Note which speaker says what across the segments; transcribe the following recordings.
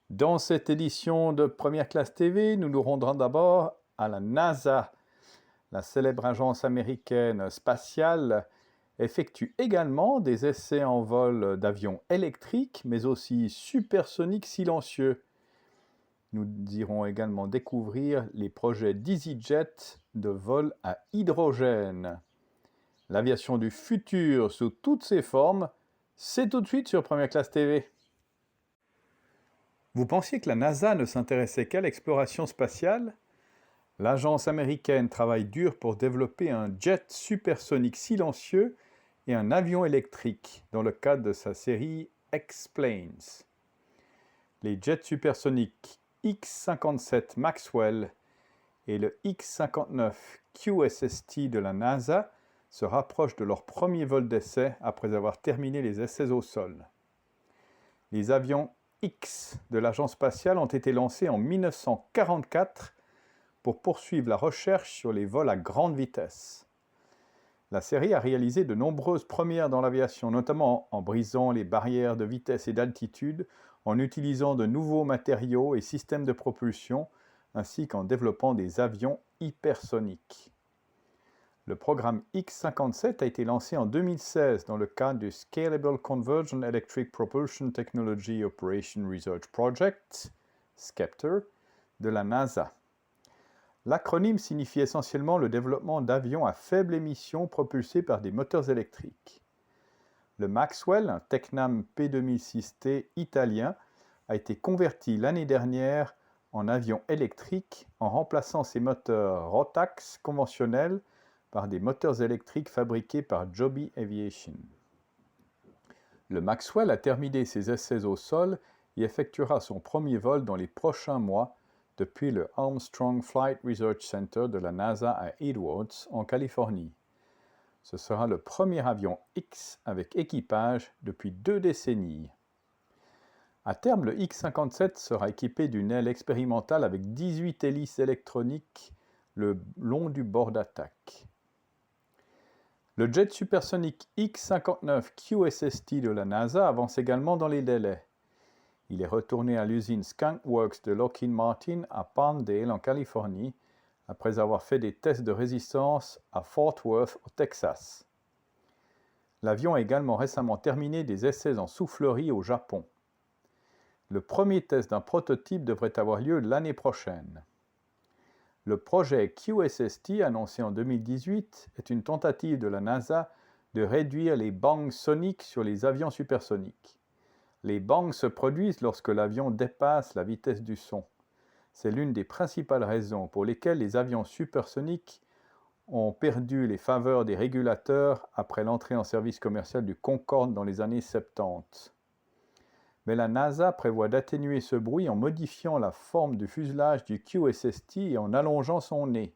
Speaker 1: Dans cette édition de Première Classe TV, nous nous rendrons d'abord à la NASA. La célèbre agence américaine spatiale effectue également des essais en vol d'avions électriques, mais aussi supersoniques silencieux. Nous irons également découvrir les projets d'EasyJet de vol à hydrogène. L'aviation du futur sous toutes ses formes, c'est tout de suite sur Première Classe TV. Vous pensiez que la NASA ne s'intéressait qu'à l'exploration spatiale ? L'agence américaine travaille dur pour développer un jet supersonique silencieux et un avion électrique dans le cadre de sa série X-Planes. Les jets supersoniques X-57 Maxwell et le X-59 QSST de la NASA se rapprochent de leur premier vol d'essai après avoir terminé les essais au sol. Les avions X de l'agence spatiale ont été lancés en 1944 pour poursuivre la recherche sur les vols à grande vitesse. La série a réalisé de nombreuses premières dans l'aviation, notamment en brisant les barrières de vitesse et d'altitude, en utilisant de nouveaux matériaux et systèmes de propulsion, ainsi qu'en développant des avions hypersoniques. Le programme X-57 a été lancé en 2016 dans le cadre du Scalable Convergent Electric Propulsion Technology Operation Research Project, SCEPTR, de la NASA. L'acronyme signifie essentiellement le développement d'avions à faible émission propulsés par des moteurs électriques. Le Maxwell, un Tecnam P2006T italien, a été converti l'année dernière en avion électrique en remplaçant ses moteurs Rotax conventionnels par des moteurs électriques fabriqués par Joby Aviation. Le Maxwell a terminé ses essais au sol et effectuera son premier vol dans les prochains mois depuis le Armstrong Flight Research Center de la NASA à Edwards, en Californie. Ce sera le premier avion X avec équipage depuis 2 décennies. À terme, le X-57 sera équipé d'une aile expérimentale avec 18 hélices électroniques le long du bord d'attaque. Le jet supersonique X-59 QSST de la NASA avance également dans les délais. Il est retourné à l'usine Skunk Works de Lockheed Martin à Palmdale, en Californie, après avoir fait des tests de résistance à Fort Worth, au Texas. L'avion a également récemment terminé des essais en soufflerie au Japon. Le premier test d'un prototype devrait avoir lieu l'année prochaine. Le projet QSST, annoncé en 2018, est une tentative de la NASA de réduire les bangs soniques sur les avions supersoniques. Les bangs se produisent lorsque l'avion dépasse la vitesse du son. C'est l'une des principales raisons pour lesquelles les avions supersoniques ont perdu les faveurs des régulateurs après l'entrée en service commercial du Concorde dans les années 70. Mais la NASA prévoit d'atténuer ce bruit en modifiant la forme du fuselage du QSST et en allongeant son nez.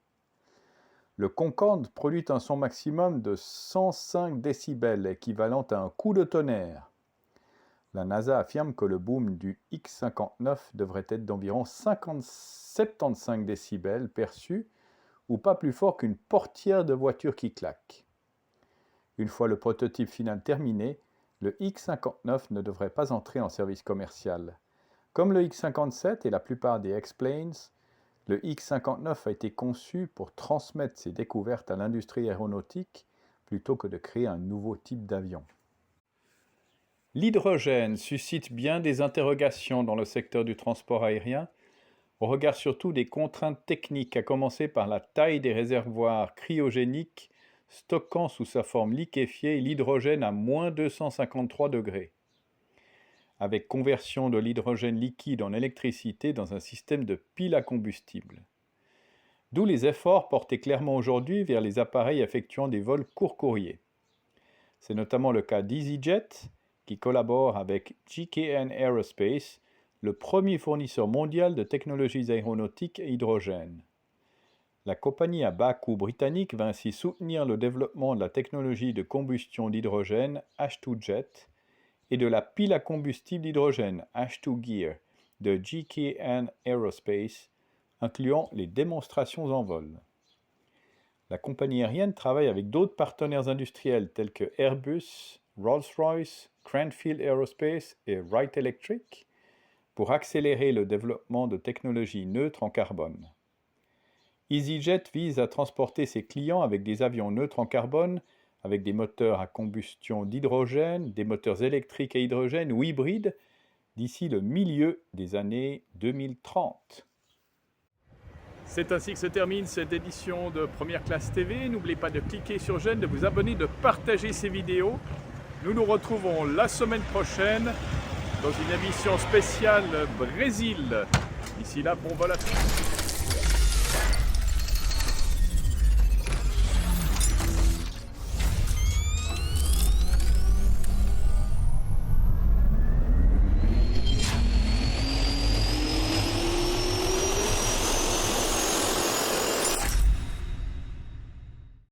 Speaker 1: Le Concorde produit un son maximum de 105 décibels, équivalent à un coup de tonnerre. La NASA affirme que le boom du X-59 devrait être d'environ 75 décibels perçus, ou pas plus fort qu'une portière de voiture qui claque. Une fois le prototype final terminé, le X-59 ne devrait pas entrer en service commercial. Comme le X-57 et la plupart des X-Planes, le X-59 a été conçu pour transmettre ses découvertes à l'industrie aéronautique plutôt que de créer un nouveau type d'avion. L'hydrogène suscite bien des interrogations dans le secteur du transport aérien, au regard surtout des contraintes techniques, à commencer par la taille des réservoirs cryogéniques stockant sous sa forme liquéfiée l'hydrogène à moins 253 degrés, avec conversion de l'hydrogène liquide en électricité dans un système de pile à combustible. D'où les efforts portés clairement aujourd'hui vers les appareils effectuant des vols court courriers. C'est notamment le cas d'EasyJet, qui collabore avec GKN Aerospace, le premier fournisseur mondial de technologies aéronautiques à hydrogène. La compagnie à bas coût britannique va ainsi soutenir le développement de la technologie de combustion d'hydrogène H2Jet et de la pile à combustible d'hydrogène H2Gear de GKN Aerospace, incluant les démonstrations en vol. La compagnie aérienne travaille avec d'autres partenaires industriels tels que Airbus, Rolls-Royce, Cranfield Aerospace et Wright Electric, pour accélérer le développement de technologies neutres en carbone. EasyJet vise à transporter ses clients avec des avions neutres en carbone, avec des moteurs à combustion d'hydrogène, des moteurs électriques à hydrogène ou hybrides, d'ici le milieu des années 2030. C'est ainsi que se termine cette édition de Première Classe TV. N'oubliez pas de cliquer sur j'aime, de vous abonner, de partager ces vidéos. Nous nous retrouvons la semaine prochaine dans une émission spéciale Brésil. D'ici là, bon vol à tous.